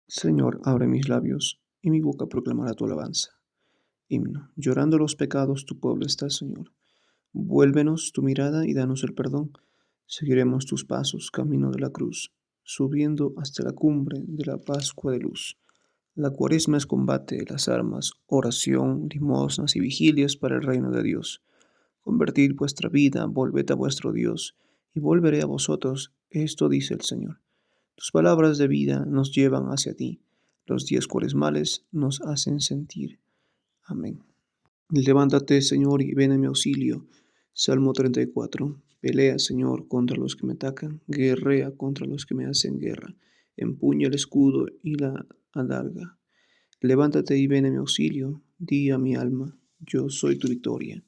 Señor, abre mis labios, y mi boca proclamará tu alabanza. Himno. Llorando los pecados tu pueblo está, Señor. Vuélvenos tu mirada y danos el perdón. Seguiremos tus pasos, camino de la cruz, subiendo hasta la cumbre de la Pascua de luz. La cuaresma es combate, las armas, oración, limosnas y vigilias para el reino de Dios. Convertid vuestra vida, volved a vuestro Dios, y volveré a vosotros. Esto dice el Señor. Tus palabras de vida nos llevan hacia ti. Los días cuaresmales nos hacen sentir. Amén. Levántate, Señor, y ven a mi auxilio. Salmo 34. Pelea, Señor, contra los que me atacan. Guerrea contra los que me hacen guerra. Empuña el escudo y la adarga. Levántate y ven a mi auxilio. Di a mi alma, yo soy tu victoria.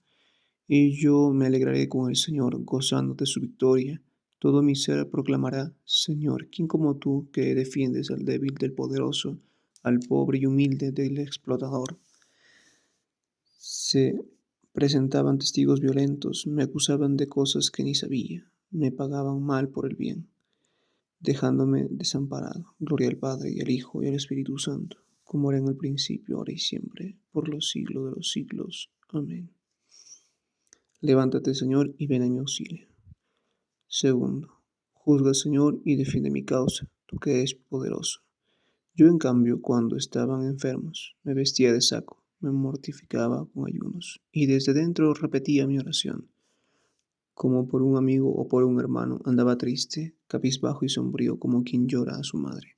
Y yo me alegraré con el Señor, gozando de su victoria. Todo mi ser proclamará, Señor, ¿quién como tú que defiendes al débil del poderoso, al pobre y humilde del explotador? Se presentaban testigos violentos, me acusaban de cosas que ni sabía, me pagaban mal por el bien, dejándome desamparado. Gloria al Padre y al Hijo y al Espíritu Santo, como era en el principio, ahora y siempre, por los siglos de los siglos. Amén. Levántate, Señor, y ven en mi auxilio. Segundo, juzga, Señor, y defiende mi causa, tú que eres poderoso. Yo, en cambio, cuando estaban enfermos, me vestía de saco, me mortificaba con ayunos, y desde dentro repetía mi oración. Como por un amigo o por un hermano, andaba triste, cabizbajo y sombrío, como quien llora a su madre.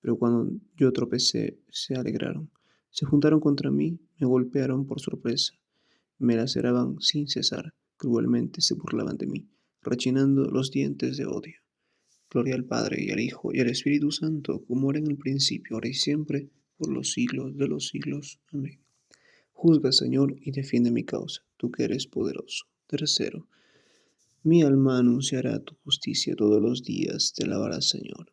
Pero cuando yo tropecé, se alegraron. Se juntaron contra mí, me golpearon por sorpresa. Me laceraban sin cesar, cruelmente se burlaban de mí, rechinando los dientes de odio. Gloria al Padre y al Hijo y al Espíritu Santo, como era en el principio, ahora y siempre, por los siglos de los siglos. Amén. Juzga, Señor, y defiende mi causa, tú que eres poderoso. Tercero, mi alma anunciará tu justicia todos los días, te alabará, Señor.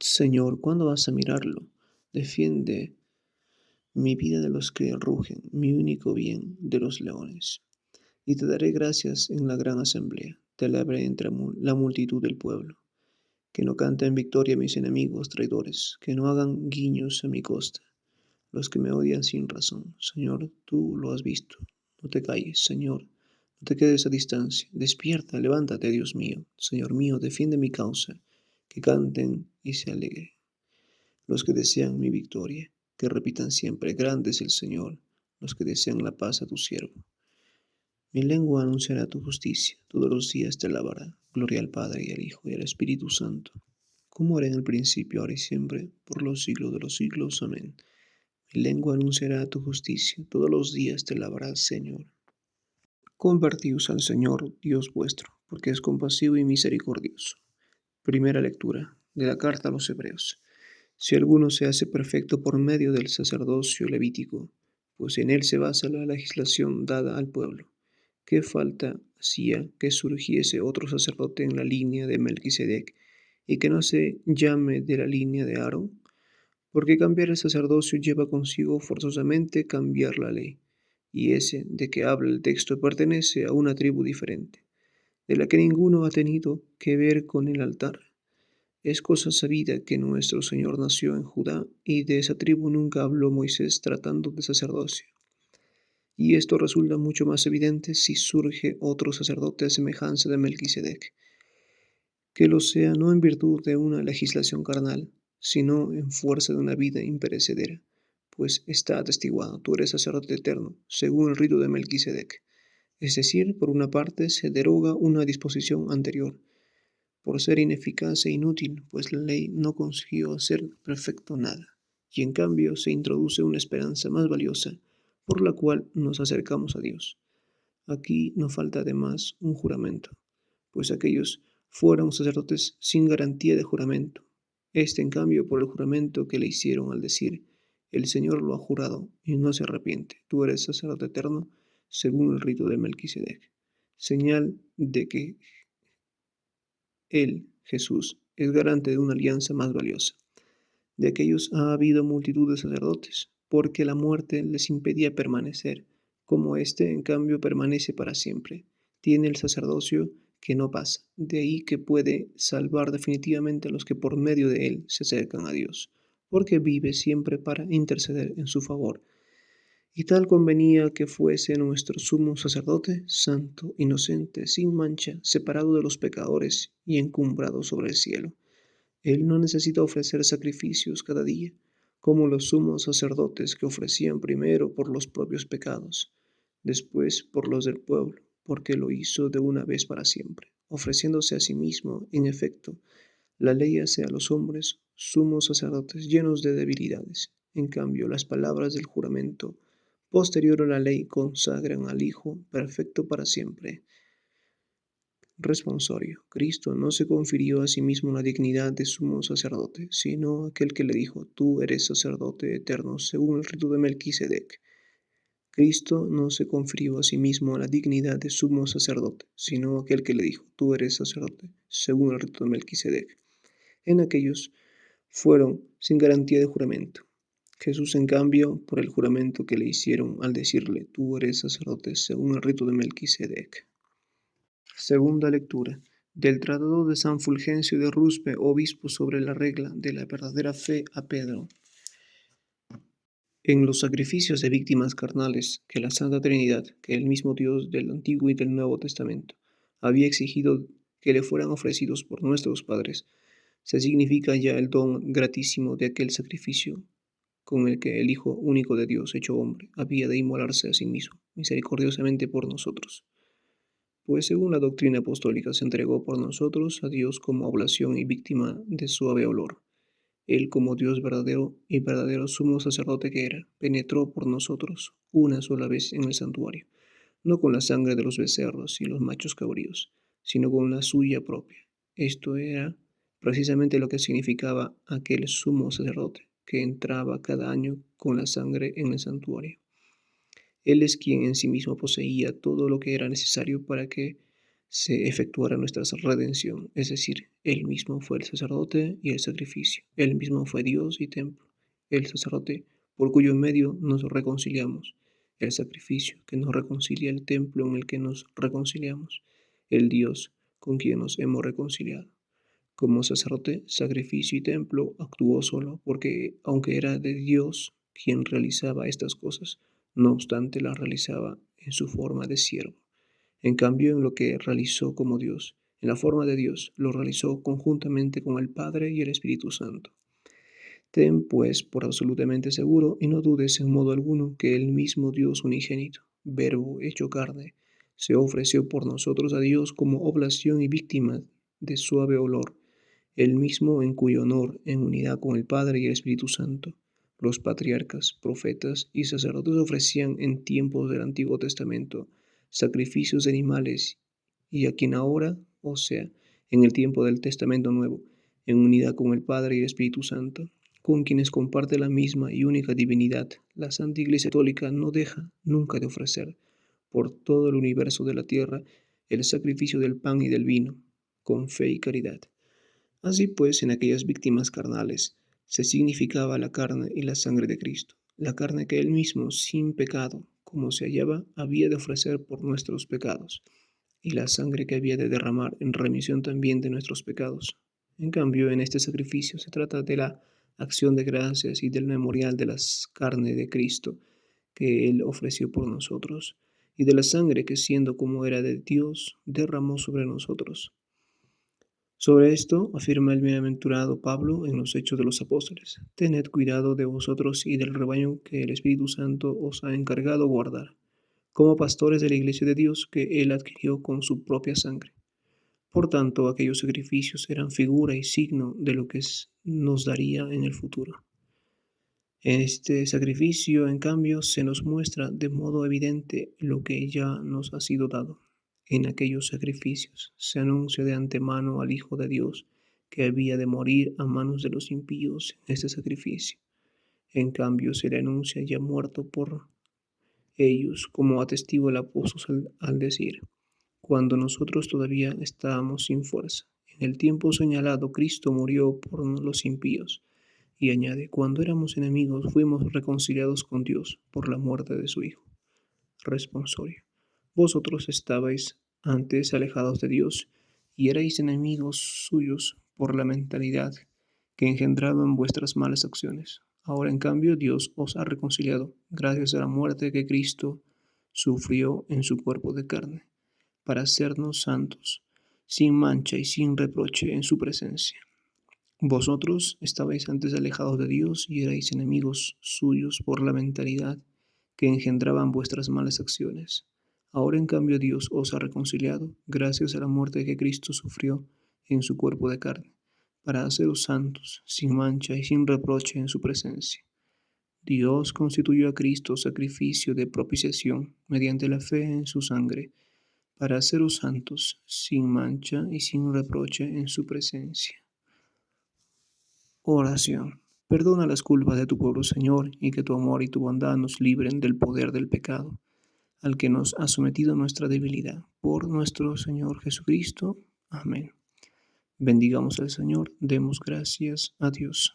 Señor, ¿cuándo vas a mirarlo? Defiende mi vida de los que rugen, mi único bien de los leones. Y te daré gracias en la gran asamblea, te alabaré entre la multitud del pueblo. Que no canten victoria mis enemigos traidores, que no hagan guiños a mi costa, los que me odian sin razón. Señor, tú lo has visto. No te calles, Señor, no te quedes a distancia. Despierta, levántate, Dios mío. Señor mío, defiende mi causa, que canten y se alegren los que desean mi victoria, que repitan siempre, grande es el Señor, los que desean la paz a tu siervo. Mi lengua anunciará tu justicia, todos los días te alabará. Gloria al Padre y al Hijo y al Espíritu Santo, como era en el principio, ahora y siempre, por los siglos de los siglos. Amén. Mi lengua anunciará tu justicia, todos los días te alabará, Señor. Convertíos al Señor, Dios vuestro, porque es compasivo y misericordioso. Primera lectura de la carta a los Hebreos. Si alguno se hace perfecto por medio del sacerdocio levítico, pues en él se basa la legislación dada al pueblo, ¿qué falta hacía que surgiese otro sacerdote en la línea de Melquisedec y que no se llame de la línea de Aarón? Porque cambiar el sacerdocio lleva consigo forzosamente cambiar la ley, y ese de que habla el texto pertenece a una tribu diferente, de la que ninguno ha tenido que ver con el altar. Es cosa sabida que nuestro Señor nació en Judá, y de esa tribu nunca habló Moisés tratando de sacerdocio. Y esto resulta mucho más evidente si surge otro sacerdote a semejanza de Melquisedec, que lo sea no en virtud de una legislación carnal, sino en fuerza de una vida imperecedera, pues está atestiguado, tú eres sacerdote eterno, según el rito de Melquisedec. Es decir, por una parte se deroga una disposición anterior, por ser ineficaz e inútil, pues la ley no consiguió hacer perfecto nada, y en cambio se introduce una esperanza más valiosa, por la cual nos acercamos a Dios. Aquí no falta además un juramento, pues aquellos fueron sacerdotes sin garantía de juramento. Este, en cambio, por el juramento que le hicieron al decir, el Señor lo ha jurado y no se arrepiente, tú eres sacerdote eterno, según el rito de Melquisedec, señal de que Él, Jesús, es garante de una alianza más valiosa. De aquellos ha habido multitud de sacerdotes, porque la muerte les impedía permanecer, como éste en cambio permanece para siempre. Tiene el sacerdocio que no pasa. De ahí que puede salvar definitivamente a los que por medio de él se acercan a Dios, porque vive siempre para interceder en su favor. Y tal convenía que fuese nuestro sumo sacerdote, santo, inocente, sin mancha, separado de los pecadores y encumbrado sobre el cielo. Él no necesita ofrecer sacrificios cada día, como los sumos sacerdotes que ofrecían primero por los propios pecados, después por los del pueblo, porque lo hizo de una vez para siempre, ofreciéndose a sí mismo. En efecto, la ley hace a los hombres sumos sacerdotes llenos de debilidades. En cambio, las palabras del juramento posterior a la ley consagran al Hijo perfecto para siempre. Responsorio. Cristo no se confirió a sí mismo la dignidad de sumo sacerdote, sino aquel que le dijo: tú eres sacerdote eterno según el rito de Melquisedec. Cristo no se confirió a sí mismo la dignidad de sumo sacerdote, sino aquel que le dijo: tú eres sacerdote según el rito de Melquisedec. En aquellos fueron sin garantía de juramento. Jesús, en cambio, por el juramento que le hicieron al decirle: tú eres sacerdote según el rito de Melquisedec. Segunda lectura del Tratado de San Fulgencio de Ruspe, obispo, sobre la regla de la verdadera fe, a Pedro. En los sacrificios de víctimas carnales que la Santa Trinidad, que el mismo Dios del Antiguo y del Nuevo Testamento, había exigido que le fueran ofrecidos por nuestros padres, se significa ya el don gratísimo de aquel sacrificio con el que el Hijo único de Dios, hecho hombre, había de inmolarse a sí mismo, misericordiosamente por nosotros. Pues según la doctrina apostólica se entregó por nosotros a Dios como oblación y víctima de suave olor. Él, como Dios verdadero y verdadero sumo sacerdote que era, penetró por nosotros una sola vez en el santuario, no con la sangre de los becerros y los machos cabríos, sino con la suya propia. Esto era precisamente lo que significaba aquel sumo sacerdote que entraba cada año con la sangre en el santuario. Él es quien en sí mismo poseía todo lo que era necesario para que se efectuara nuestra redención, es decir, Él mismo fue el sacerdote y el sacrificio, Él mismo fue Dios y templo, el sacerdote por cuyo medio nos reconciliamos, el sacrificio que nos reconcilia, el templo en el que nos reconciliamos, el Dios con quien nos hemos reconciliado. Como sacerdote, sacrificio y templo actuó solo, porque aunque era de Dios quien realizaba estas cosas, no obstante las realizaba en su forma de siervo. En cambio, en lo que realizó como Dios, en la forma de Dios, lo realizó conjuntamente con el Padre y el Espíritu Santo. Ten, pues, por absolutamente seguro, y no dudes en modo alguno, que el mismo Dios unigénito, Verbo hecho carne, se ofreció por nosotros a Dios como oblación y víctima de suave olor, el mismo en cuyo honor, en unidad con el Padre y el Espíritu Santo, los patriarcas, profetas y sacerdotes ofrecían en tiempos del Antiguo Testamento sacrificios de animales, y a quien ahora, o sea, en el tiempo del Testamento Nuevo, en unidad con el Padre y el Espíritu Santo, con quienes comparte la misma y única divinidad, la Santa Iglesia Católica no deja nunca de ofrecer por todo el universo de la tierra el sacrificio del pan y del vino, con fe y caridad. Así pues, en aquellas víctimas carnales se significaba la carne y la sangre de Cristo, la carne que Él mismo, sin pecado, como se hallaba, había de ofrecer por nuestros pecados, y la sangre que había de derramar en remisión también de nuestros pecados. En cambio, en este sacrificio se trata de la acción de gracias y del memorial de la carne de Cristo que Él ofreció por nosotros, y de la sangre que, siendo como era de Dios, derramó sobre nosotros. Sobre esto afirma el bienaventurado Pablo en los Hechos de los Apóstoles: tened cuidado de vosotros y del rebaño que el Espíritu Santo os ha encargado guardar, como pastores de la iglesia de Dios que Él adquirió con su propia sangre. Por tanto, aquellos sacrificios eran figura y signo de lo que nos daría en el futuro. En este sacrificio, en cambio, se nos muestra de modo evidente lo que ya nos ha sido dado. En aquellos sacrificios se anuncia de antemano al Hijo de Dios que había de morir a manos de los impíos en este sacrificio. En cambio, se le anuncia ya muerto por ellos, como atestigua el apóstol al decir: cuando nosotros todavía estábamos sin fuerza, en el tiempo señalado Cristo murió por los impíos. Y añade: cuando éramos enemigos fuimos reconciliados con Dios por la muerte de su Hijo. Responsorio. Vosotros estabais antes alejados de Dios, y erais enemigos suyos por la mentalidad que engendraban vuestras malas acciones. Ahora, en cambio, Dios os ha reconciliado gracias a la muerte que Cristo sufrió en su cuerpo de carne, para hacernos santos, sin mancha y sin reproche en su presencia. Vosotros estabais antes alejados de Dios y erais enemigos suyos por la mentalidad que engendraban vuestras malas acciones. Ahora, en cambio, Dios os ha reconciliado gracias a la muerte que Cristo sufrió en su cuerpo de carne, para haceros santos, sin mancha y sin reproche en su presencia. Dios constituyó a Cristo sacrificio de propiciación mediante la fe en su sangre, para haceros santos, sin mancha y sin reproche en su presencia. Oración. Perdona las culpas de tu pueblo, Señor, y que tu amor y tu bondad nos libren del poder del pecado, al que nos ha sometido nuestra debilidad. Por nuestro Señor Jesucristo. Amén. Bendigamos al Señor, demos gracias a Dios.